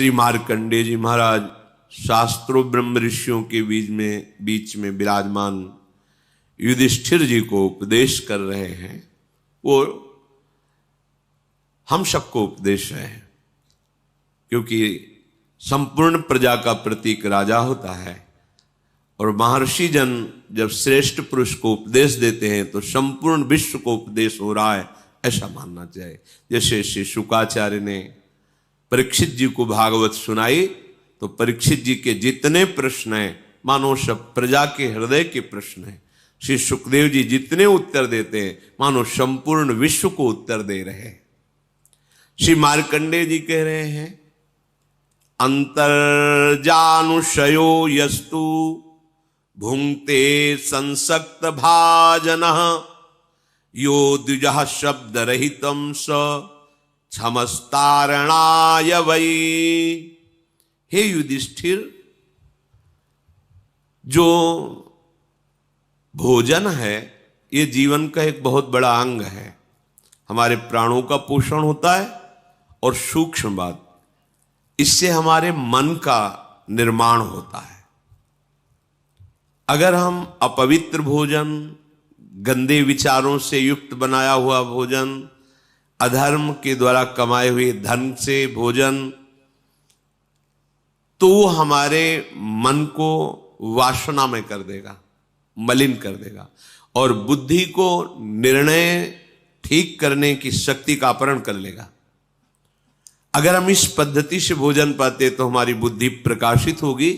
श्री मार्कंडेय जी महाराज शास्त्रों ब्रह्म ऋषियों के बीच में विराजमान युधिष्ठिर जी को उपदेश कर रहे हैं। वो हम सबको उपदेश है, क्योंकि संपूर्ण प्रजा का प्रतीक राजा होता है और महर्षि जन जब श्रेष्ठ पुरुष को उपदेश देते हैं तो संपूर्ण विश्व को उपदेश हो रहा है, ऐसा मानना चाहिए। जैसे श्री शुकाचार्य ने परीक्षित जी को भागवत सुनाई तो परीक्षित जी के जितने प्रश्न हैं मानो सब प्रजा के हृदय के प्रश्न हैं। श्री सुखदेव जी जितने उत्तर देते हैं मानो संपूर्ण विश्व को उत्तर दे रहे हैं। श्री मार्कंडेय जी कह रहे हैं अंतर्जानुषयो यस्तु भुंक्ते संसक्त भाजन यो द्विजः शब्द रहितम स क्षमस्तारणाय वै। हे युधिष्ठिर, जो भोजन है ये जीवन का एक बहुत बड़ा अंग है। हमारे प्राणों का पोषण होता है और सूक्ष्म बात, इससे हमारे मन का निर्माण होता है। अगर हम अपवित्र भोजन, गंदे विचारों से युक्त बनाया हुआ भोजन, अधर्म के द्वारा कमाए हुए धन से भोजन, तो वो हमारे मन को वासना में कर देगा, मलिन कर देगा और बुद्धि को निर्णय ठीक करने की शक्ति का अपहरण कर लेगा। अगर हम इस पद्धति से भोजन पाते तो हमारी बुद्धि प्रकाशित होगी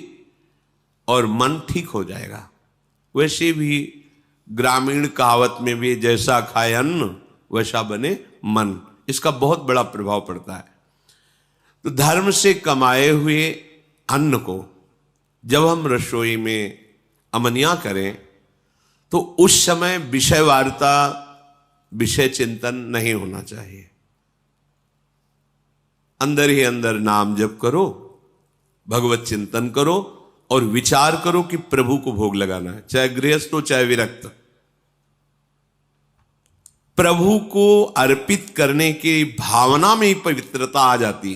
और मन ठीक हो जाएगा। वैसे भी ग्रामीण कहावत में भी जैसा खाए अन्न वैसा बने मन, इसका बहुत बड़ा प्रभाव पड़ता है। तो धर्म से कमाए हुए अन्न को जब हम रसोई में अमनिया करें तो उस समय विषय वार्ता, विषय चिंतन नहीं होना चाहिए। अंदर ही अंदर नाम जप करो, भगवत चिंतन करो और विचार करो कि प्रभु को भोग लगाना है, चाहे गृहस्थ हो चाहे विरक्त। प्रभु को अर्पित करने की भावना में ही पवित्रता आ जाती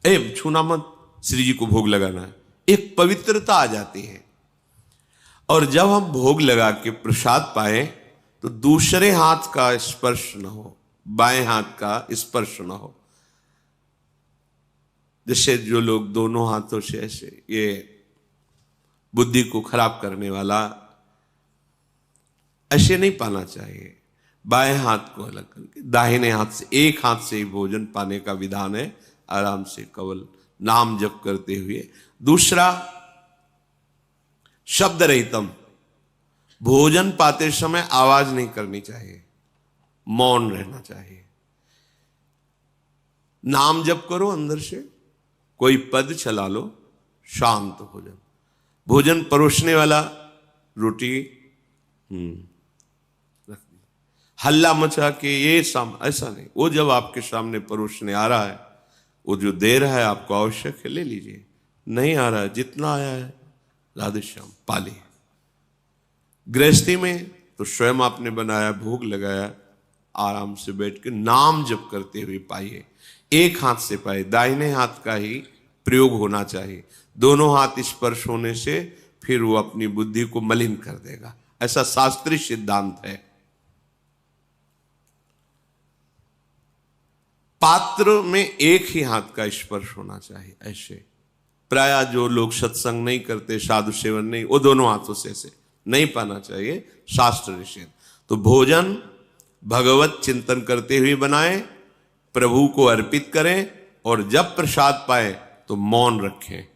है। छूना मत, श्री जी को भोग लगाना है, एक पवित्रता आ जाती है। और जब हम भोग लगा के प्रसाद पाए तो दूसरे हाथ का स्पर्श न हो, बाएं हाथ का स्पर्श न हो। जैसे जो लोग दोनों हाथों से ऐसे, ये बुद्धि को खराब करने वाला, ऐसे नहीं पाना चाहिए। बाएं हाथ को अलग करके दाहिने हाथ से, एक हाथ से ही भोजन पाने का विधान है। आराम से केवल नाम जप करते हुए। दूसरा, शब्द रहितम, भोजन पाते समय आवाज नहीं करनी चाहिए, मौन रहना चाहिए। नाम जप करो अंदर से, कोई पद चला लो, शांत भोजन। भोजन परोसने वाला रोटी रख दी, हल्ला मचा के ये ऐसा नहीं। वो जब आपके सामने परोसने आ रहा है, वो जो दे रहा है आपको आवश्यक है, ले लीजिए। नहीं आ रहा है, जितना आया है राधे श्याम पाली। गृहस्थी में तो स्वयं आपने बनाया, भोग लगाया, आराम से बैठ के नाम जप करते हुए पाइए। एक हाथ से पाए, दाहिने हाथ का ही प्रयोग होना चाहिए। दोनों हाथ स्पर्श होने से फिर वो अपनी बुद्धि को मलिन कर देगा, ऐसा शास्त्रीय सिद्धांत है। पात्र में एक ही हाथ का स्पर्श होना चाहिए। ऐसे प्राय जो लोग सत्संग नहीं करते, साधु सेवन नहीं, वो दोनों हाथों से ऐसे नहीं पाना चाहिए, शास्त्र निषेध। तो भोजन भगवत चिंतन करते हुए बनाएं, प्रभु को अर्पित करें और जब प्रसाद पाए तो मौन रखें।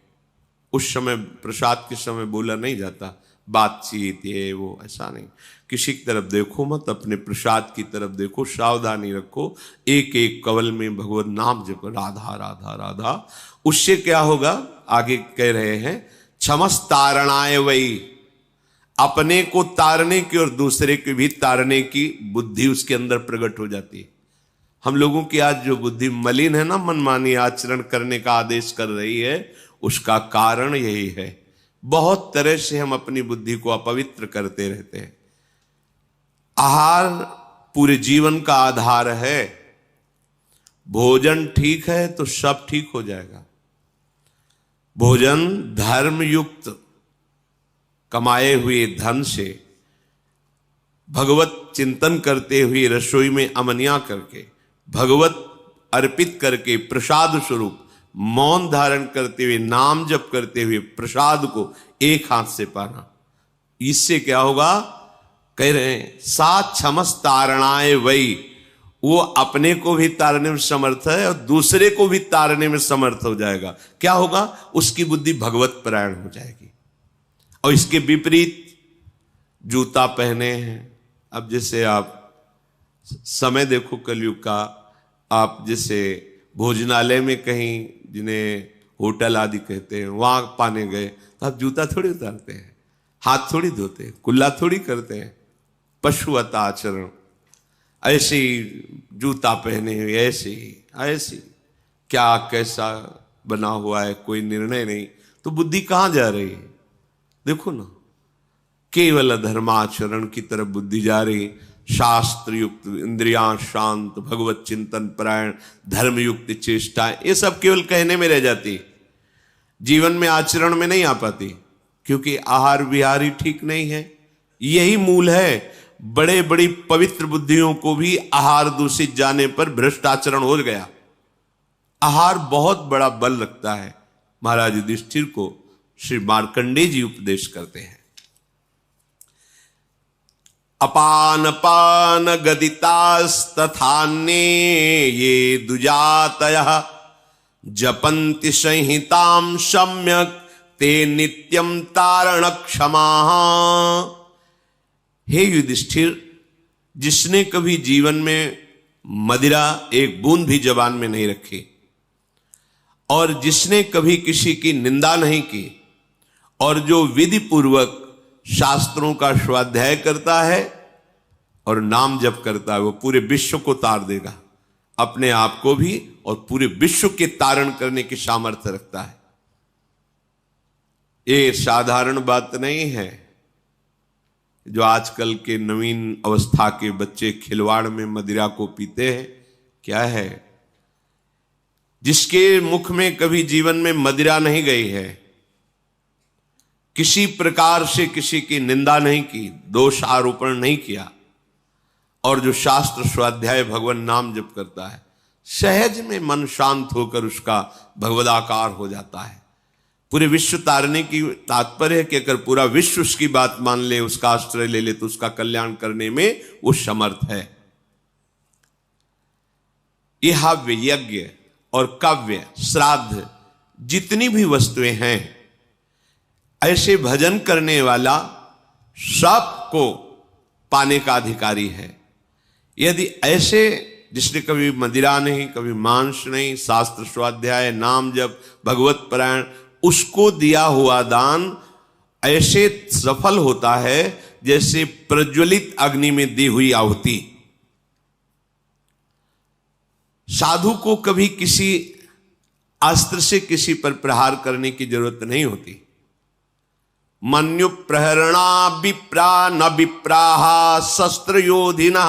उस समय प्रसाद के समय बोला नहीं जाता, बातचीत ये वो ऐसा नहीं। किसी की तरफ देखो मत, अपने प्रसाद की तरफ देखो, सावधानी रखो। एक एक कवल में भगवत नाम जपो, राधा राधा राधा। उससे क्या होगा, आगे कह रहे हैं क्षमस तारणाय वही, अपने को तारने की और दूसरे को भी तारने की बुद्धि उसके अंदर प्रकट हो जाती है। हम लोगों की आज जो बुद्धि मलिन है ना, मनमानी आचरण करने का आदेश कर रही है, उसका कारण यही है। बहुत तरह से हम अपनी बुद्धि को अपवित्र करते रहते हैं। आहार पूरे जीवन का आधार है। भोजन ठीक है तो सब ठीक हो जाएगा। भोजन धर्म युक्त कमाए हुए धन से भगवत चिंतन करते हुए रसोई में अमनिया करके भगवत अर्पित करके प्रसाद स्वरूप मौन धारण करते हुए नाम जप करते हुए प्रसाद को एक हाथ से पाना, इससे क्या होगा? कह रहे हैं सा क्षमस तारणाए वही, वो अपने को भी तारने में समर्थ है और दूसरे को भी तारने में समर्थ हो जाएगा। क्या होगा? उसकी बुद्धि भगवत परायण हो जाएगी। और इसके विपरीत जूता पहने हैं, अब जैसे आप समय देखो कलयुग का, आप जैसे भोजनालय में कहीं, जिन्हें होटल आदि कहते हैं, वहां पाने गए तो आप जूता थोड़ी उतारते हैं, हाथ थोड़ी धोते हैं, कुल्ला थोड़ी करते हैं, पशुवत आचरण। ऐसे ही जूता पहने हुए ऐसे क्या कैसा बना हुआ है, कोई निर्णय नहीं, तो बुद्धि कहां जा रही है? देखो ना, केवल धर्माचरण की तरफ बुद्धि जा रही। शास्त्र युक्त इंद्रियां शांत, भगवत चिंतन परायण, धर्म युक्त चेष्टा, ये सब केवल कहने में रह जाती, जीवन में आचरण में नहीं आ पाती, क्योंकि आहार विहार ही ठीक नहीं है। यही मूल है। बड़े बड़ी पवित्र बुद्धियों को भी आहार दूषित जाने पर भ्रष्ट आचरण हो गया। आहार बहुत बड़ा बल रखता है। महाराज युधिष्ठिर को श्री मार्कंडेय जी उपदेश करते हैं, अपान पान गदितास्तथान्ये ये दुजातयः जपन्ति संहितां सम्यक् ते नित्यं तारण क्षमाः। हे युधिष्ठिर, जिसने कभी जीवन में मदिरा एक बूंद भी जबान में नहीं रखी, और जिसने कभी किसी की निंदा नहीं की, और जो विधि पूर्वक शास्त्रों का स्वाध्याय करता है और नाम जप करता है, वो पूरे विश्व को तार देगा, अपने आप को भी और पूरे विश्व के तारण करने की सामर्थ्य रखता है। ये साधारण बात नहीं है। जो आजकल के नवीन अवस्था के बच्चे खिलवाड़ में मदिरा को पीते हैं, क्या है? जिसके मुख में कभी जीवन में मदिरा नहीं गई है, किसी प्रकार से किसी की निंदा नहीं की, दोष आरोपण नहीं किया, और जो शास्त्र स्वाध्याय भगवान नाम जप करता है, सहज में मन शांत होकर उसका भगवदाकार हो जाता है। पूरे विश्व तारने की तात्पर्य है कि अगर पूरा विश्व उसकी बात मान ले, उसका आश्रय ले ले, तो उसका कल्याण करने में वो समर्थ है। यह हव्य, यज्ञ और काव्य, श्राद्ध, जितनी भी वस्तुएं हैं, ऐसे भजन करने वाला सबको पाने का अधिकारी है। यदि ऐसे जिसने कभी मदिरा नहीं, कभी मांस नहीं, शास्त्र स्वाध्याय, नाम जप, भगवत परायण, उसको दिया हुआ दान ऐसे सफल होता है जैसे प्रज्वलित अग्नि में दी हुई आहुति। साधु को कभी किसी अस्त्र से किसी पर प्रहार करने की जरूरत नहीं होती। मन्यु प्रहरणा विप्रा न विप्राहा शस्त्र योधिना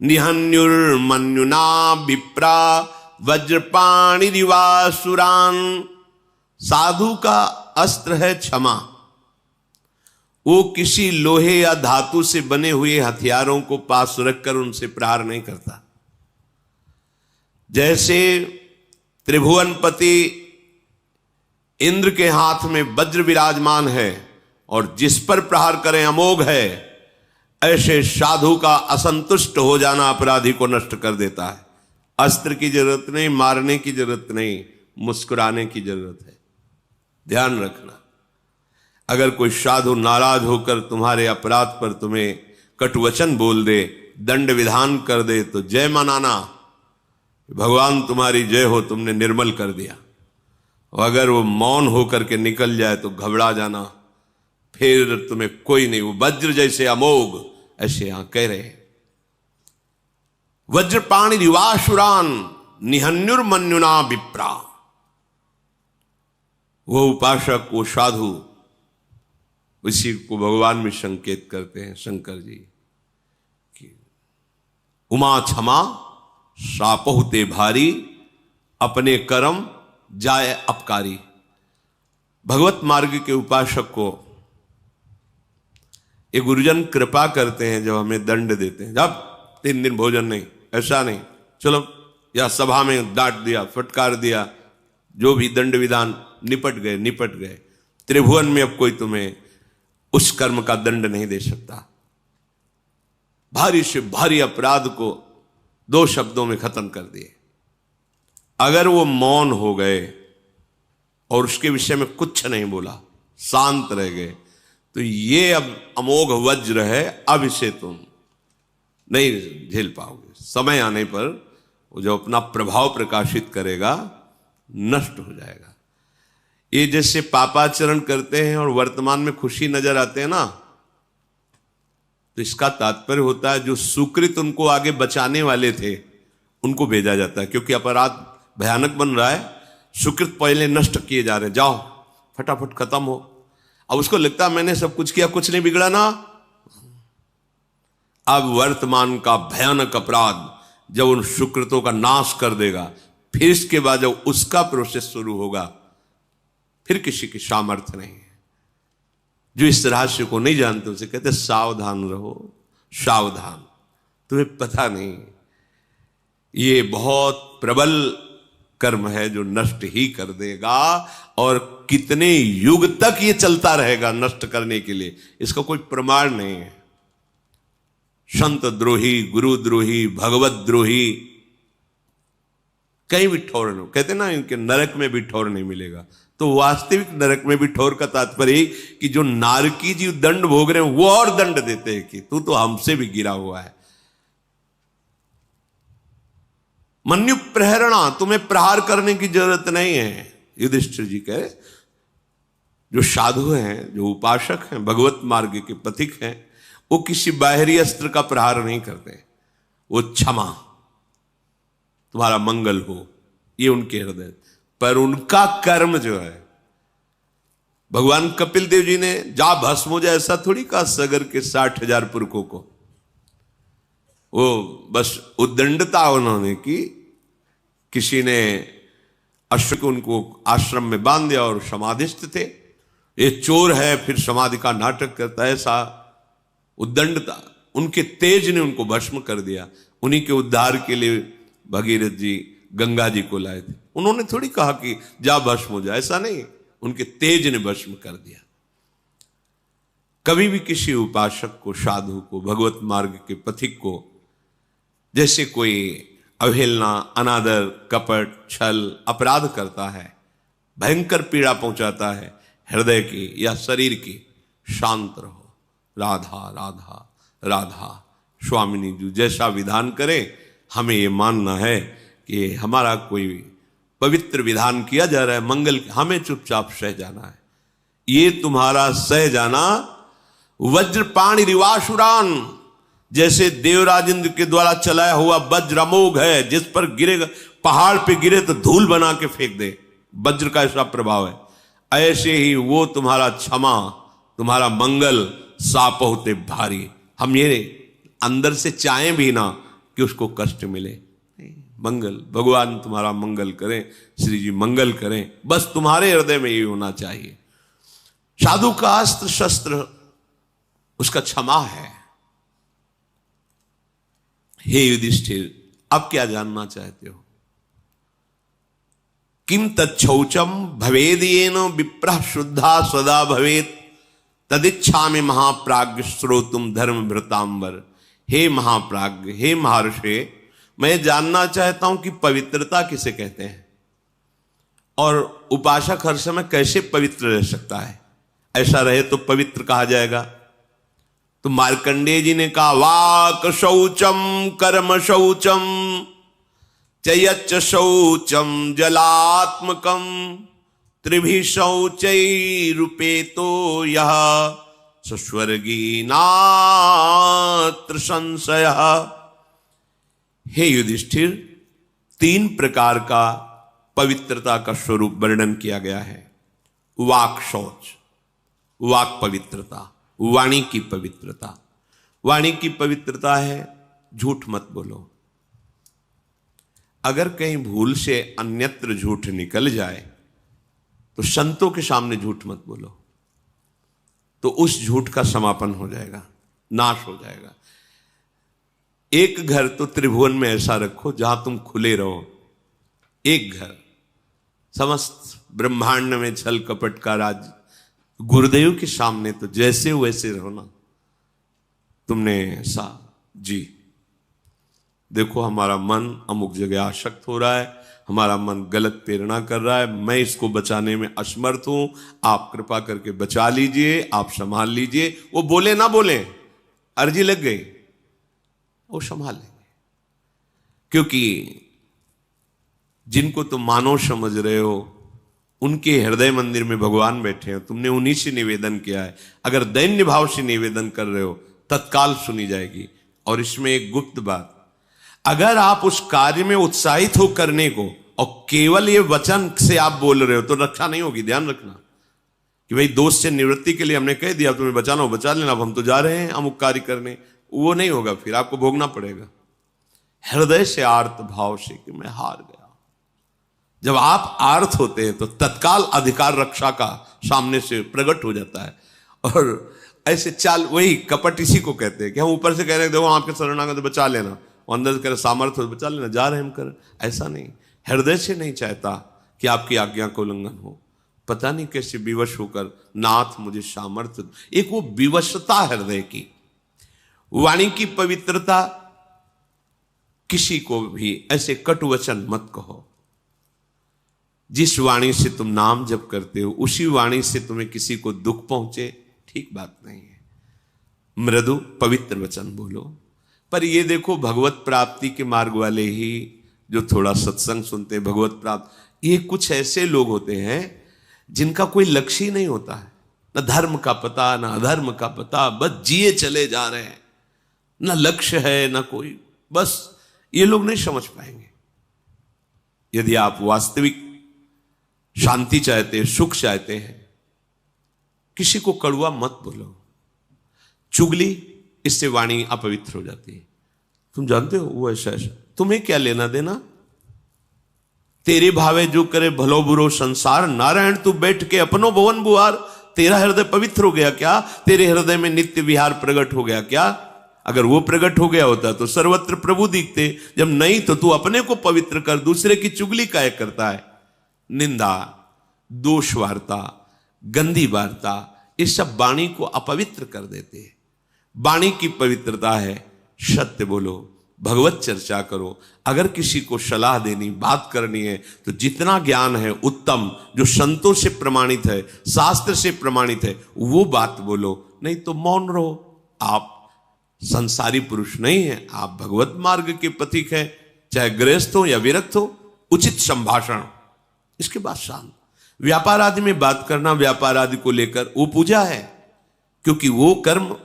निहन्युर्मन्युना विप्रा वज्रपाणि दिवासुरान। साधु का अस्त्र है क्षमा। वो किसी लोहे या धातु से बने हुए हथियारों को पास रखकर उनसे प्रहार नहीं करता। जैसे त्रिभुवनपति इंद्र के हाथ में वज्र विराजमान है और जिस पर प्रहार करें अमोघ है, ऐसे साधु का असंतुष्ट हो जाना अपराधी को नष्ट कर देता है। अस्त्र की जरूरत नहीं, मारने की जरूरत नहीं, मुस्कुराने की जरूरत है। ध्यान रखना, अगर कोई साधु नाराज होकर तुम्हारे अपराध पर तुम्हें कटुवचन बोल दे, दंड विधान कर दे, तो जय मनाना, भगवान तुम्हारी जय हो, तुमने निर्मल कर दिया। और अगर वो मौन होकर के निकल जाए तो घबरा जाना, फिर तुम्हें कोई नहीं, वो वज्र जैसे अमोघ, ऐसे यहां कह रहे हैं। वज्रपाणि दिवासुरान निहन्युर्मन्युना विप्रा। वो उपासक, वो साधु, इसी को भगवान में संकेत करते हैं शंकर जी कि उमा क्षमा सापहुते भारी, अपने कर्म जाए अपकारी। भगवत मार्ग के उपासक को ये गुरुजन कृपा करते हैं, जब हमें दंड देते हैं, जब 3 दिन भोजन नहीं, ऐसा नहीं, चलो या सभा में डांट दिया, फटकार दिया, जो भी दंड विधान, निपट गए। त्रिभुवन में अब कोई तुम्हें उस कर्म का दंड नहीं दे सकता। भारी से भारी अपराध को 2 शब्दों में खत्म कर दिए। अगर वो मौन हो गए और उसके विषय में कुछ नहीं बोला, शांत रह गए, तो ये अब अमोघ वज्र है, अब इसे तुम नहीं झेल पाओगे। समय आने पर वो जो अपना प्रभाव प्रकाशित करेगा, नष्ट हो जाएगा। ये जैसे पापाचरण करते हैं और वर्तमान में खुशी नजर आते हैं ना, तो इसका तात्पर्य होता है जो सुकृत उनको आगे बचाने वाले थे उनको भेजा जाता है, क्योंकि अपराध भयानक बन रहा है, सुकृत पहले नष्ट किए जा रहे हैं, जाओ फटाफट खत्म हो। अब उसको लगता है मैंने सब कुछ किया, कुछ नहीं बिगड़ा ना। अब वर्तमान का भयानक अपराध जब उन सुकृतों का नाश कर देगा, फिर इसके बाद जब उसका प्रोसेस शुरू होगा, फिर किसी की सामर्थ्य नहीं है। जो इस रहस्य को नहीं जानते उसे कहते सावधान रहो, सावधान, तुम्हें पता नहीं ये बहुत प्रबल कर्म है जो नष्ट ही कर देगा, और कितने युग तक ये चलता रहेगा नष्ट करने के लिए, इसका कोई प्रमाण नहीं है। संत द्रोही, गुरु द्रोही, भगवत द्रोही कहीं भी ठौर नहीं, कहते ना इनके नरक में भी ठौर नहीं मिलेगा। तो वास्तविक नरक में भी ठौर का तात्पर्य कि जो नारकी जी दंड भोग रहे हैं वो और दंड देते हैं कि तू तो हमसे भी गिरा हुआ है। मन्यु प्रहरणा, तुम्हें प्रहार करने की जरूरत नहीं है। युधिष्ठिर जी कहे जो साधु हैं, जो उपासक हैं, भगवत मार्ग के पथिक हैं, वो किसी बाहरी अस्त्र का प्रहार नहीं करते। वो क्षमा, तुम्हारा मंगल हो, ये उनके हृदय। पर उनका कर्म जो है, भगवान कपिल देव जी ने जा भस्म हो जाए ऐसा थोड़ी कहा सगर के 60,000 पुरखों को। वो बस उद्दंडता उन्होंने की, किसी ने अश्व को उनको आश्रम में बांध दिया और समाधिस्थ थे। ये चोर है फिर समाधि का नाटक करता है, ऐसा उद्दंडता, उनके तेज ने उनको भस्म कर दिया। उन्हीं के उद्धार के लिए भगीरथ जी गंगा जी को लाए थे। उन्होंने थोड़ी कहा कि जा भस्म हो जाए, ऐसा नहीं, उनके तेज ने भस्म कर दिया। कभी भी किसी उपासक को, साधु को, भगवत मार्ग के पथिक को जैसे कोई अवहेलना, अनादर, कपट, छल, अपराध करता है, भयंकर पीड़ा पहुंचाता है हृदय की या शरीर की, शांत रहो। राधा राधा राधा, स्वामिनी जी जैसा विधान करें, हमें ये मानना है कि हमारा कोई पवित्र विधान किया जा रहा है मंगल, हमें चुपचाप सह जाना है। ये तुम्हारा सह जाना वज्रपाणि रिवासुरान, जैसे देवराज इंद्र के द्वारा चलाया हुआ वज्र अमोघ है, जिस पर गिरेगा, पहाड़ पे गिरे तो धूल बना के फेंक दे, वज्र का ऐसा प्रभाव है। ऐसे ही वो तुम्हारा क्षमा, तुम्हारा मंगल साप होते भारी। हम ये अंदर से चाहें भी ना कि उसको कष्ट मिले, मंगल, भगवान तुम्हारा मंगल करें, श्री जी मंगल करें, बस तुम्हारे हृदय में ये होना चाहिए। साधु का अस्त्र शस्त्र उसका क्षमा है। हे युधिष्ठिर, अब क्या जानना चाहते हो? किम तच्छौचम भवेदियेन विप्रः शुद्धा सदा भवेत तदिच्छामि महाप्राज्ञ श्रोतुम धर्म भृतांबर। हे महाप्राज्ञ, हे महर्षि, मैं जानना चाहता हूं कि पवित्रता किसे कहते हैं और उपासक हर समय कैसे पवित्र रह सकता है। ऐसा रहे तो पवित्र कहा जाएगा। तो मार्कंडेय जी ने कहा वाक शौचम कर्म शौचम चयच्च शौचम जलात्मकम त्रिभि शौचैरुपेतो यः सुस्वर्गी नात्र संशयः। हे युधिष्ठिर, 3 प्रकार का पवित्रता का स्वरूप वर्णन किया गया है। वाक शौच, वाक पवित्रता, वाणी की पवित्रता। वाणी की पवित्रता है झूठ मत बोलो। अगर कहीं भूल से अन्यत्र झूठ निकल जाए तो संतों के सामने झूठ मत बोलो, तो उस झूठ का समापन हो जाएगा, नाश हो जाएगा। एक घर तो त्रिभुवन में ऐसा रखो जहां तुम खुले रहो। एक घर, समस्त ब्रह्मांड में छल कपट का राज, गुरुदेव के सामने तो जैसे वैसे रहो ना। तुमने ऐसा जी देखो, हमारा मन अमुक जगह आसक्त हो रहा है, हमारा मन गलत प्रेरणा कर रहा है, मैं इसको बचाने में असमर्थ हूं, आप कृपा करके बचा लीजिए, आप संभाल लीजिए। वो बोले ना बोले, अर्जी लग गई, वो संभाल लेंगे। क्योंकि जिनको तुम मानव समझ रहे हो, उनके हृदय मंदिर में भगवान बैठे हैं, तुमने उन्हीं से निवेदन किया है। अगर दैन्य भाव से निवेदन कर रहे हो, तत्काल सुनी जाएगी। और इसमें एक गुप्त बात, अगर आप उस कार्य में उत्साहित हो करने को और केवल ये वचन से आप बोल रहे हो, तो रक्षा नहीं होगी। ध्यान रखना कि भाई दोष से निवृत्ति के लिए हमने कह दिया, तुम्हें बचाना हो बचा लेना, अब हम तो जा रहे हैं अमुक कार्य करने, वो नहीं होगा, फिर आपको भोगना पड़ेगा। हृदय से आर्त भाव से कि मैं हार गया। जब आप आर्त होते हैं तो तत्काल अधिकार रक्षा का सामने से प्रकट हो जाता है। और ऐसे चाल, वही कपट इसी को कहते हैं कि हम ऊपर से कह रहे हैं देखो आपके शरणागत तो बचा लेना, अंदर से कह रहे सामर्थ्य बचा लेना, जा रहे हम कर। ऐसा नहीं, हृदय से नहीं चाहता कि आपकी आज्ञा का उल्लंघन हो। पता नहीं कैसे विवश होकर, नाथ मुझे सामर्थ्य, एक वो विवशता हृदय की। वाणी की पवित्रता, किसी को भी ऐसे कटु वचन मत कहो। जिस वाणी से तुम नाम जप करते हो, उसी वाणी से तुम्हें किसी को दुख पहुंचे, ठीक बात नहीं है। मृदु पवित्र वचन बोलो। पर ये देखो, भगवत प्राप्ति के मार्ग वाले ही जो थोड़ा सत्संग सुनते हैं, भगवत प्राप्त, ये कुछ ऐसे लोग होते हैं जिनका कोई लक्ष्य ही नहीं होता है, न धर्म का पता न अधर्म का पता, बस जिए चले जा रहे हैं, न लक्ष्य है न कोई, बस ये लोग नहीं समझ पाएंगे। यदि आप वास्तविक शांति चाहते हैं, सुख चाहते हैं, किसी को कड़वा मत बोलो। चुगली, इससे वाणी अपवित्र हो जाती है। तुम जानते हो वो ऐसा ऐसा, तुम्हें क्या लेना देना, तेरे भावे जो करे भलो बुरो संसार, नारायण तू बैठ के अपनो भवन बुहार। तेरा हृदय पवित्र हो गया क्या? तेरे हृदय में नित्य विहार प्रकट हो गया क्या? अगर वो प्रकट हो गया होता तो सर्वत्र प्रभु दिखते। जब नहीं तो तू अपने को पवित्र कर, दूसरे की चुगली काहे करता है? निंदा, दोष वार्ता, गंदी वार्ता, ये सब वाणी को अपवित्र कर देते हैं। वाणी की पवित्रता है सत्य बोलो, भगवत चर्चा करो। अगर किसी को सलाह देनी, बात करनी है, तो जितना ज्ञान है उत्तम, जो संतों से प्रमाणित है, शास्त्र से प्रमाणित है, वो बात बोलो। नहीं तो मौन रहो। आप संसारी पुरुष नहीं है, आप भगवत मार्ग के पथिक हैं। चाहे गृहस्थ हो या विरक्त हो, उचित संभाषण, इसके बाद शांत। व्यापार आदि में बात करना, व्यापार आदि को लेकर, वो पूजा है, क्योंकि वो कर्म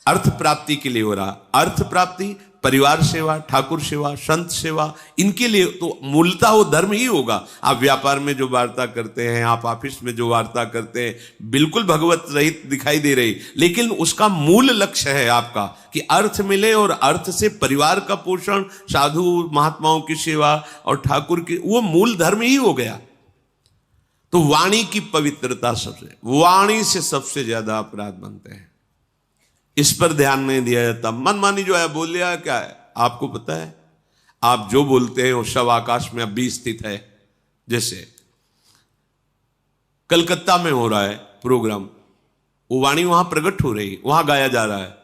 अर्थ प्राप्ति के लिए हो रहा। अर्थ प्राप्ति, परिवार सेवा, ठाकुर सेवा, संत सेवा, इनके लिए तो मूलतः वो धर्म ही होगा। आप व्यापार में जो वार्ता करते हैं, आप ऑफिस में जो वार्ता करते हैं, बिल्कुल भगवत रहित दिखाई दे रही, लेकिन उसका मूल लक्ष्य है आपका कि अर्थ मिले, और अर्थ से परिवार का पोषण, साधु महात्माओं की सेवा और ठाकुर की, वो मूल धर्म ही हो गया। तो वाणी की पवित्रता, सबसे वाणी से सबसे ज्यादा अपराध बनते हैं। इस पर ध्यान नहीं दिया जाता। मनमानी जो है बोल लिया, क्या है आपको पता है? आप जो बोलते हैं वो सब आकाश में अभी स्थित है। जैसे कलकत्ता में हो रहा है प्रोग्राम, वो वाणी वहां प्रकट हो रही, वहां गाया जा रहा है,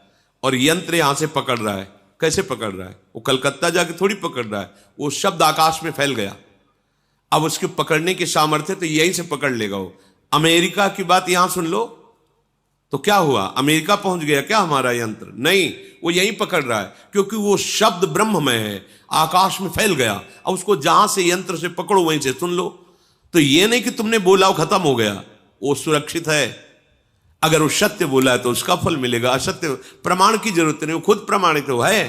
और यंत्र यहां से पकड़ रहा है। कैसे पकड़ रहा है? वो कलकत्ता जाके थोड़ी पकड़ रहा है, वो शब्द आकाश में फैल गया। अब उसके पकड़ने की सामर्थ्य तो यहीं से पकड़ लेगा वो। अमेरिका की बात यहां सुन लो तो क्या हुआ? अमेरिका पहुंच गया क्या हमारा यंत्र? नहीं, वो यहीं पकड़ रहा है, क्योंकि वो शब्द ब्रह्म में है, आकाश में फैल गया। अब उसको जहां से यंत्र से पकड़ो वहीं से सुन लो। तो ये नहीं कि तुमने बोला वो खत्म हो गया, वो सुरक्षित है। अगर वो सत्य बोला है तो उसका फल मिलेगा, असत्य प्रमाण की जरूरत नहीं, वो खुद प्रमाणित है।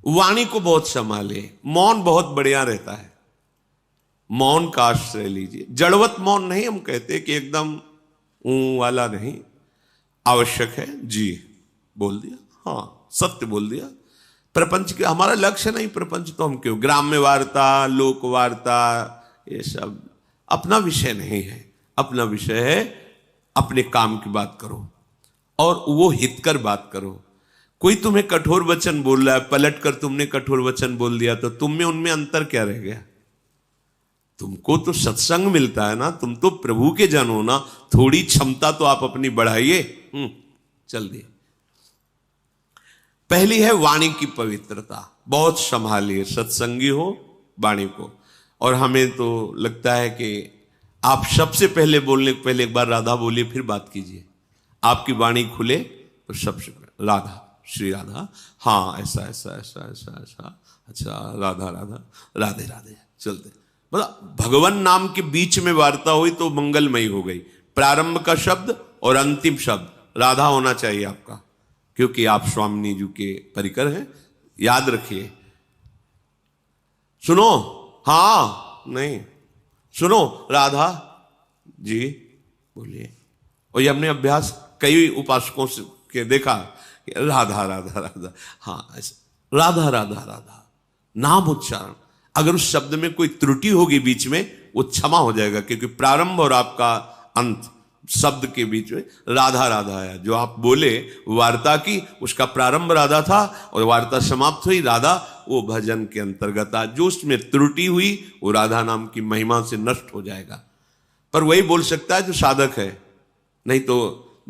वाणी को बहुत संभाले। मौन बहुत बढ़िया रहता है, मौन का आश्रय लीजिए। जड़वत मौन नहीं हम कहते कि एकदम वाला नहीं, आवश्यक है जी बोल दिया, हाँ सत्य बोल दिया। प्रपंच के हमारा लक्ष्य नहीं, प्रपंच तो हम क्यों, ग्राम्य वार्ता, लोक वार्ता, ये सब अपना विषय नहीं है, अपना विषय है अपने काम की बात करो और वो हितकर बात करो। कोई तुम्हें कठोर वचन बोल रहा है, पलट कर तुमने कठोर वचन बोल दिया तो तुम में उनमें अंतर क्या रह गया? तुमको तो सत्संग मिलता है ना, तुम तो प्रभु के जन हो ना, थोड़ी क्षमता तो आप अपनी बढ़ाइए। चल दिए। पहली है वाणी की पवित्रता, बहुत संभालिए, सत्संगी हो वाणी को। और हमें तो लगता है कि आप सबसे पहले बोलने के पहले एक बार राधा बोलिए, फिर बात कीजिए। आपकी वाणी खुले तो सबसे पहले राधा, श्री राधा, हाँ ऐसा ऐसा ऐसा ऐसा ऐसा, अच्छा राधा राधा, राधे राधे, चलते। मतलब भगवान नाम के बीच में वार्ता हुई तो मंगलमयी हो गई। प्रारंभ का शब्द और अंतिम शब्द राधा होना चाहिए आपका, क्योंकि आप स्वामी जी के परिकर हैं। याद रखिए। सुनो, हाँ नहीं, सुनो राधा जी बोलिए। और ये हमने अभ्यास कई उपासकों से के देखा, राधा राधा राधा, हाँ ऐसा राधा राधा राधा, नाम उच्चारण। अगर उस शब्द में कोई त्रुटि होगी बीच में, वो क्षमा हो जाएगा, क्योंकि प्रारंभ और आपका अंत शब्द के बीच में राधा राधा है। जो आप बोले वार्ता की, उसका प्रारंभ राधा था और वार्ता समाप्त हुई राधा, वो भजन के अंतर्गत आ। जो उसमें त्रुटि हुई वो राधा नाम की महिमा से नष्ट हो जाएगा। पर वही बोल सकता है जो साधक है, नहीं तो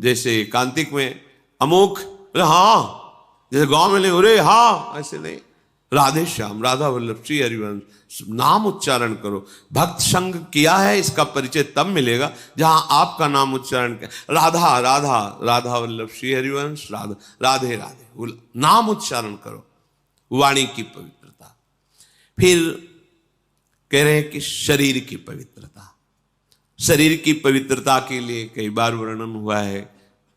जैसे कांतिक में अमोक, हाँ, जैसे गांव में ले, अरे हाँ, ऐसे नहीं। राधे श्याम, राधा वल्लभ, श्री हरिवंश, नाम उच्चारण करो। भक्त संग किया है, इसका परिचय तब मिलेगा जहां आपका नाम उच्चारण किया। राधा राधा, राधा वल्लभ, श्री हरिवंश, राधा राधे राधे, नाम उच्चारण करो। वाणी की पवित्रता। फिर कह रहे हैं कि शरीर की पवित्रता। शरीर की पवित्रता के लिए कई बार वर्णन हुआ है,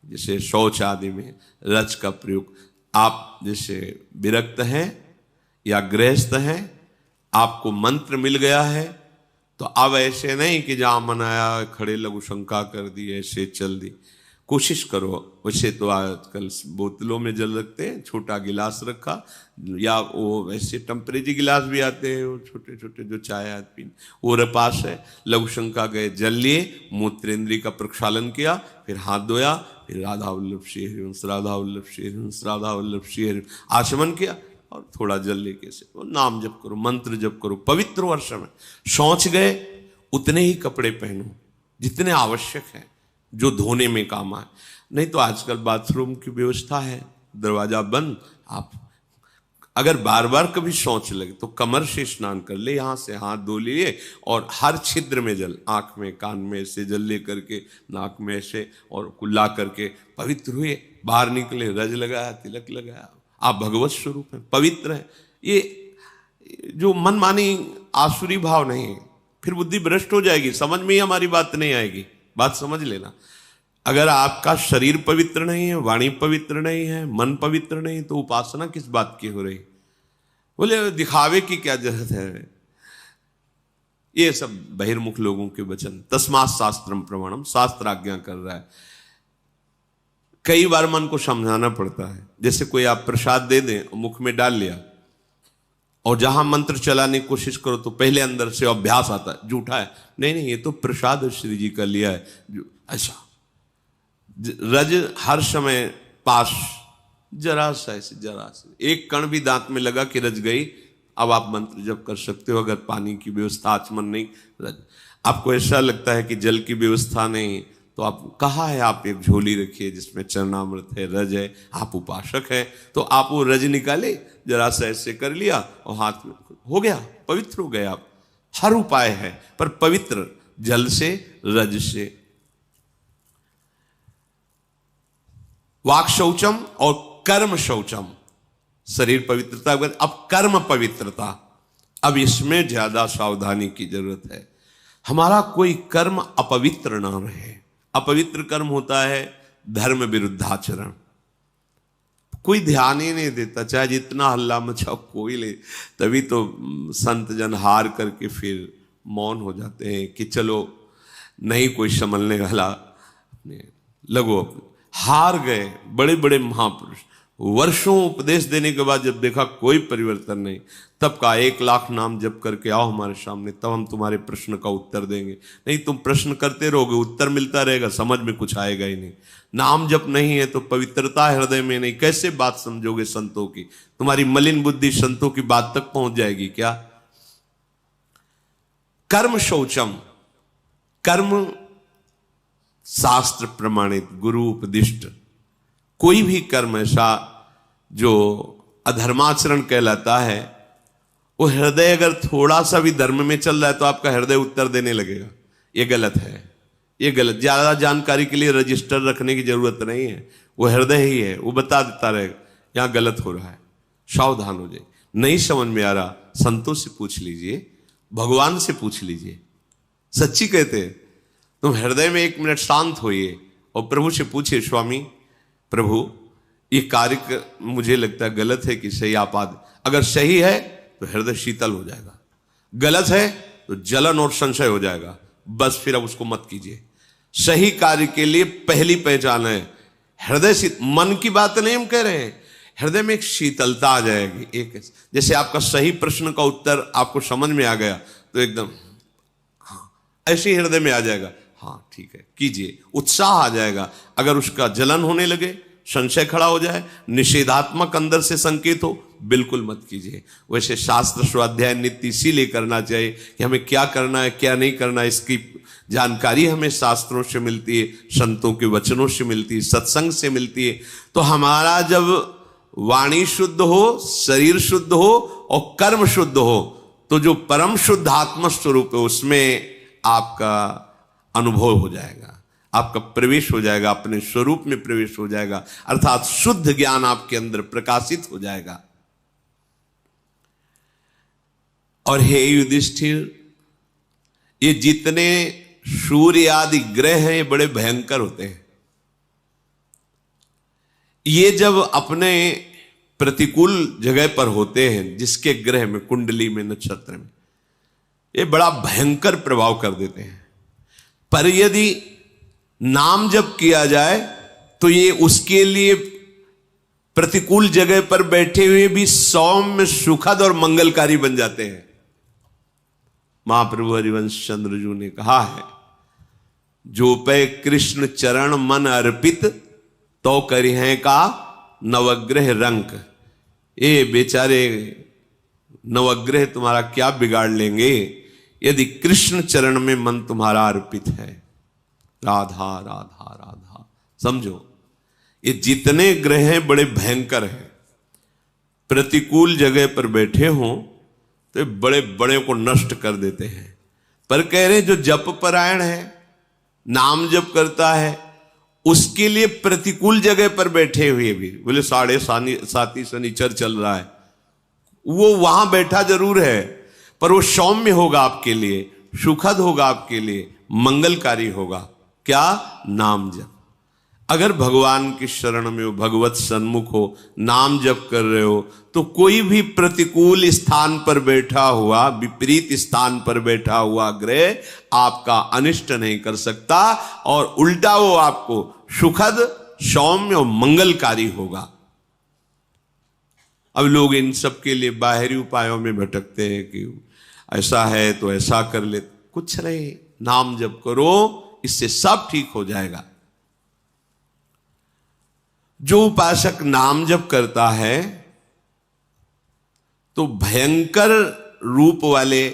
जैसे शौच आदि में रज का प्रयोग। आप जैसे विरक्त हैं या गृहस्थ हैं, आपको मंत्र मिल गया है, तो अब ऐसे नहीं कि जहां मनाया खड़े लघु शंका कर दी, ऐसे चल दी। कोशिश करो। वैसे तो आजकल बोतलों में जल रखते हैं, छोटा गिलास रखा, या वो वैसे टेम्परेरी गिलास भी आते हैं, वो छोटे छोटे जो चाय आदमी, वो पास है। लघु शंका गए, जल लिए, मूत्रेंद्री का प्रक्षालन किया, फिर हाथ धोया, फिर राधा वल्लभ श्री हरिवंश, राधा वल्लभ श्री हरिवंश, राधा वल्लभ श्री हरिवंश, आचमन किया और थोड़ा जल लेके से वो नाम जप करो, मंत्र जप करो, पवित्र वर्ष में। शौच गए, उतने ही कपड़े पहनो जितने आवश्यक हैं, जो धोने में काम आए। नहीं तो आजकल बाथरूम की व्यवस्था है, दरवाजा बंद, आप अगर बार बार कभी शौच लगे तो कमर से स्नान कर ले, यहां से हाथ धो लिए और हर छिद्र में जल, आंख में कान में ऐसे जल ले करके, नाक में ऐसे, और कुल्ला करके पवित्र हुए। बाहर निकले, रज लगाया, तिलक लगाया, आप भगवत स्वरूप हैं, पवित्र हैं। ये जो मनमानी आसुरी भाव नहीं है, फिर बुद्धि भ्रष्ट हो जाएगी, समझ में ही हमारी बात नहीं आएगी। बात समझ लेना। अगर आपका शरीर पवित्र नहीं है, वाणी पवित्र नहीं है, मन पवित्र नहीं, तो उपासना किस बात की हो रही? बोले दिखावे की क्या जरूरत है? ये सब बहिर्मुख लोगों के वचन। तस्मात् शास्त्रम प्रमाणम, शास्त्र आज्ञा कर रहा है। कई बार मन को समझाना पड़ता है। जैसे कोई आप प्रसाद दे दें, मुख में डाल लिया, और जहां मंत्र चलाने की कोशिश करो तो पहले अंदर से अभ्यास आता है, झूठा है, नहीं नहीं, ये तो प्रसाद श्री जी का लिया है, ऐसा। रज हर समय पास, जरा सा ऐसे, जरा सा एक कण भी दांत में लगा कि रज गई, अब आप मंत्र जप कर सकते हो। अगर पानी की व्यवस्था, आचमन नहीं, रज। आपको ऐसा लगता है कि जल की व्यवस्था नहीं, तो आप कहा है, आप एक झोली रखिए जिसमें चरणामृत है, रज है, आप उपासक है, तो आप वो रज निकाले, जरा सा ऐसे कर लिया और हाथ में हो गया, पवित्र हो गए आप। हर उपाय है, पर पवित्र जल से, रज से। वाक शौचम और कर्म शौचम, शरीर पवित्रता। अब कर्म पवित्रता, अब इसमें ज्यादा सावधानी की जरूरत है। हमारा कोई कर्म अपवित्र ना रहे। अपवित्र कर्म होता है धर्म विरुद्धाचरण। कोई ध्यान ही नहीं देता, चाहे जितना हल्ला मचाओ कोई ले, तभी तो संत जन हार करके फिर मौन हो जाते हैं कि चलो नहीं कोई संभलने वाला, लगो। हार गए बड़े बड़े महापुरुष, वर्षों उपदेश देने के बाद जब देखा कोई परिवर्तन नहीं, तब कहा 1,00,000 नाम जप करके आओ हमारे सामने, तब हम तुम्हारे प्रश्न का उत्तर देंगे। नहीं तुम प्रश्न करते रहोगे, उत्तर मिलता रहेगा, समझ में कुछ आएगा ही नहीं। नाम जप नहीं है तो पवित्रता हृदय में नहीं, कैसे बात समझोगे संतों की? तुम्हारी मलिन बुद्धि संतों की बात तक पहुंच जाएगी क्या? कर्म शौचम, कर्म शास्त्र प्रमाणित, गुरु उपदिष्ट कोई भी कर्म ऐसा जो अधर्माचरण कहलाता है, वो हृदय अगर थोड़ा सा भी धर्म में चल रहा है तो आपका हृदय उत्तर देने लगेगा। ये गलत है, ये गलत। ज्यादा जानकारी के लिए रजिस्टर रखने की जरूरत नहीं है, वो हृदय ही है, वो बता देता रहेगा यहां गलत हो रहा है, सावधान हो जाए। नहीं समझ में आ रहा, संतों से पूछ लीजिए, भगवान से पूछ लीजिए। सच्ची कहते हैं, तुम हृदय में 1 मिनट शांत होइए और प्रभु से पूछिए, स्वामी प्रभु ये कार्य मुझे लगता है गलत है कि सही, आप अगर सही है तो हृदय शीतल हो जाएगा, गलत है तो जलन और संशय हो जाएगा। बस फिर अब उसको मत कीजिए। सही कार्य के लिए पहली पहचान है हृदय शीत। मन की बात नहीं हम कह रहे हैं, हृदय में एक शीतलता आ जाएगी। एक जैसे आपका सही प्रश्न का उत्तर आपको समझ में आ गया तो एकदम हाँ, ऐसे ही हृदय में आ जाएगा, हाँ ठीक है कीजिए, उत्साह आ जाएगा। अगर उसका जलन होने लगे, संशय खड़ा हो जाए, निषेधात्मक अंदर से संकेत हो, बिल्कुल मत कीजिए। वैसे शास्त्र स्वाध्याय नित्य इसीलिए करना चाहिए कि हमें क्या करना है क्या नहीं करना है, इसकी जानकारी हमें शास्त्रों से मिलती है, संतों के वचनों से मिलती है, सत्संग से मिलती है। तो हमारा जब वाणी शुद्ध हो, शरीर शुद्ध हो और कर्म शुद्ध हो, तो जो परम शुद्ध आत्म स्वरूप है उसमें आपका अनुभव हो जाएगा, आपका प्रवेश हो जाएगा, अपने स्वरूप में प्रवेश हो जाएगा, अर्थात शुद्ध ज्ञान आपके अंदर प्रकाशित हो जाएगा। और हे युधिष्ठिर, ये जितने सूर्य आदि ग्रह हैं ये बड़े भयंकर होते हैं। ये जब अपने प्रतिकूल जगह पर होते हैं, जिसके ग्रह में, कुंडली में, नक्षत्र में, ये बड़ा भयंकर प्रभाव कर देते हैं। पर यदि नाम जप किया जाए तो ये उसके लिए प्रतिकूल जगह पर बैठे हुए भी सौम्य, सुखद और मंगलकारी बन जाते हैं। महाप्रभु हरिवंश चंद्र जी ने कहा है, जो पे कृष्ण चरण मन अर्पित तो करी है का नवग्रह रंक। ये बेचारे नवग्रह तुम्हारा क्या बिगाड़ लेंगे यदि कृष्ण चरण में मन तुम्हारा अर्पित है। राधा राधा राधा, समझो ये जितने ग्रह हैं बड़े भयंकर हैं। प्रतिकूल जगह पर बैठे हों तो बड़े बड़े को नष्ट कर देते हैं। पर कह रहे जो जप परायण है, नाम जप करता है, उसके लिए प्रतिकूल जगह पर बैठे हुए भी, बोले 7.5 शनिचर चल रहा है, वो वहां बैठा जरूर है पर वो सौम्य होगा आपके लिए, सुखद होगा आपके लिए, मंगलकारी होगा। क्या? नाम जप। अगर भगवान की शरण में हो, भगवत सन्मुख हो, नाम जप कर रहे हो, तो कोई भी प्रतिकूल स्थान पर बैठा हुआ, विपरीत स्थान पर बैठा हुआ ग्रह आपका अनिष्ट नहीं कर सकता, और उल्टा वो आपको सुखद, सौम्य और मंगलकारी होगा। अब लोग इन सब के लिए बाहरी उपायों में भटकते हैं कि ऐसा है तो ऐसा कर ले। कुछ नहीं, नाम जप करो, इससे सब ठीक हो जाएगा। जो उपासक नाम जप करता है तो भयंकर रूप वाले,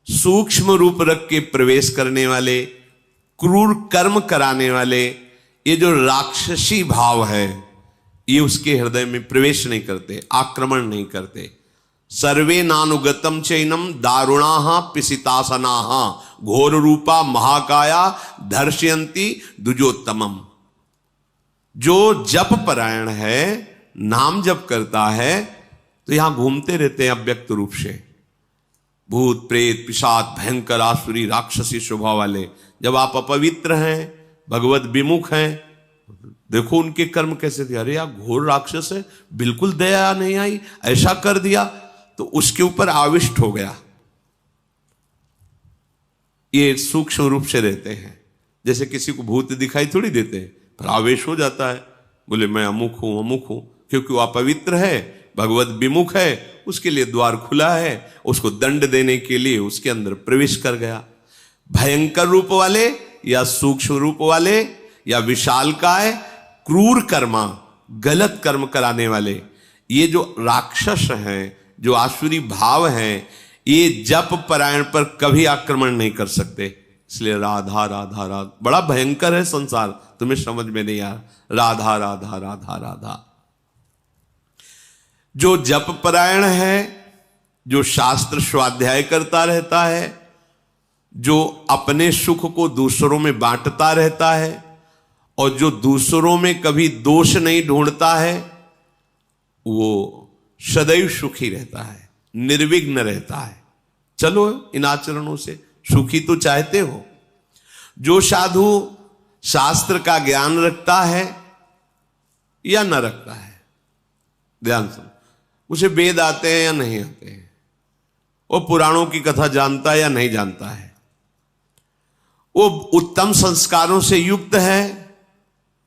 सूक्ष्म रूप रख के प्रवेश करने वाले, क्रूर कर्म कराने वाले, ये जो राक्षसी भाव है, ये उसके हृदय में प्रवेश नहीं करते, आक्रमण नहीं करते। सर्वे नानुगतम चैनम दारुणाहा पिसितासनाहा घोर रूपा महाकाया दर्शयंती द्विजोत्तमम। जो जप परायण है, नाम जप करता है, तो यहां घूमते रहते हैं अव्यक्त रूप से भूत प्रेत पिशाच, भयंकर आसुरी राक्षसी स्वभाव वाले। जब आप अपवित्र हैं, भगवत विमुख हैं, देखो उनके कर्म कैसे थे। अरे यार घोर राक्षस है, बिल्कुल दया नहीं आई, ऐसा कर दिया, तो उसके ऊपर आविष्ट हो गया। ये सूक्ष्म रूप से रहते हैं। जैसे किसी को भूत दिखाई थोड़ी देते हैं, पर आवेश हो जाता है, बोले मैं अमुक हूं अमुक हूं, क्योंकि वो अपवित्र है, भगवत विमुख है, उसके लिए द्वार खुला है, उसको दंड देने के लिए उसके अंदर प्रवेश कर गया। भयंकर रूप वाले या सूक्ष्म रूप वाले या विशालकाय, क्रूर कर्मा, गलत कर्म कराने वाले, ये जो राक्षस हैं, जो आसुरी भाव हैं, ये जप परायण पर कभी आक्रमण नहीं कर सकते। इसलिए राधा राधा राधा बड़ा भयंकर है संसार, तुम्हें समझ में नहीं आ रहा। राधा राधा राधा राधा। जो जप परायण है, जो शास्त्र स्वाध्याय करता रहता है, जो अपने सुख को दूसरों में बांटता रहता है और जो दूसरों में कभी दोष नहीं ढूंढता है, वो सदैव सुखी रहता है, निर्विघ्न रहता है। चलो इन आचरणों से सुखी तो चाहते हो। जो साधु शास्त्र का ज्ञान रखता है या न रखता है, ध्यान सुनो, उसे वेद आते हैं या नहीं आते हैं, वो पुराणों की कथा जानता है या नहीं जानता है, वो उत्तम संस्कारों से युक्त है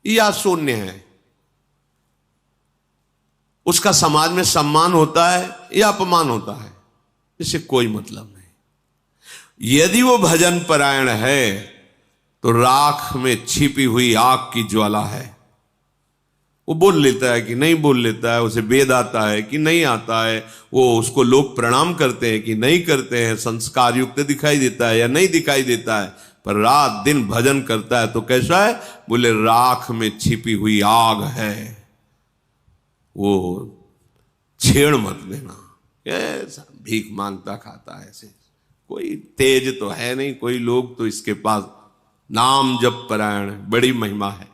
या शून्य है, उसका समाज में सम्मान होता है या अपमान होता है, इससे कोई मतलब नहीं। यदि वो भजन परायण है तो राख में छिपी हुई आग की ज्वाला है। वो बोल लेता है कि नहीं बोल लेता है, उसे वेद आता है कि नहीं आता है, वो उसको लोग प्रणाम करते हैं कि नहीं करते हैं, संस्कार युक्त दिखाई देता है या नहीं दिखाई देता है, पर रात दिन भजन करता है तो कैसा है? बोले राख में छिपी हुई आग है, वो छेड़ मत देना। ऐसा भीख मांगता खाता है, ऐसे कोई तेज तो है नहीं, कोई लोग तो इसके पास नाम जप परायण, बड़ी महिमा है।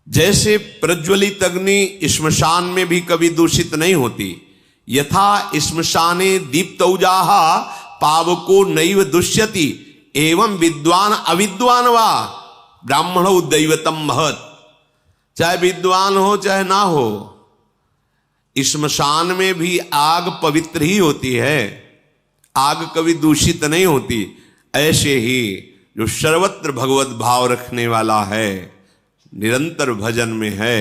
जैसे प्रज्वलित अग्नि श्मशान में भी कभी दूषित नहीं होती, यथा श्मशाने दीप्तौजाः पावको नैव दुष्यति, एवं विद्वान अविद्वान वा ब्राह्मणो दैवतम महत्। चाहे विद्वान हो चाहे ना हो, श्मशान में भी आग पवित्र ही होती है, आग कभी दूषित नहीं होती। ऐसे ही जो सर्वत्र भगवत भाव रखने वाला है, निरंतर भजन में है,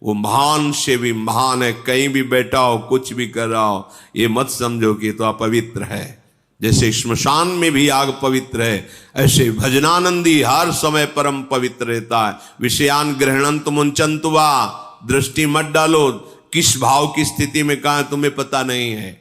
वो महान से भी महान है। कहीं भी बैठा हो, कुछ भी कर रहा हो, ये मत समझो कि तो अपवित्र है। जैसे श्मशान में भी आग पवित्र है, ऐसे भजनानंदी हर समय परम पवित्र रहता है। विषयान ग्रहणंत मुंचंत वा, दृष्टि मत डालो, किस भाव की स्थिति में कहा तुम्हें पता नहीं है।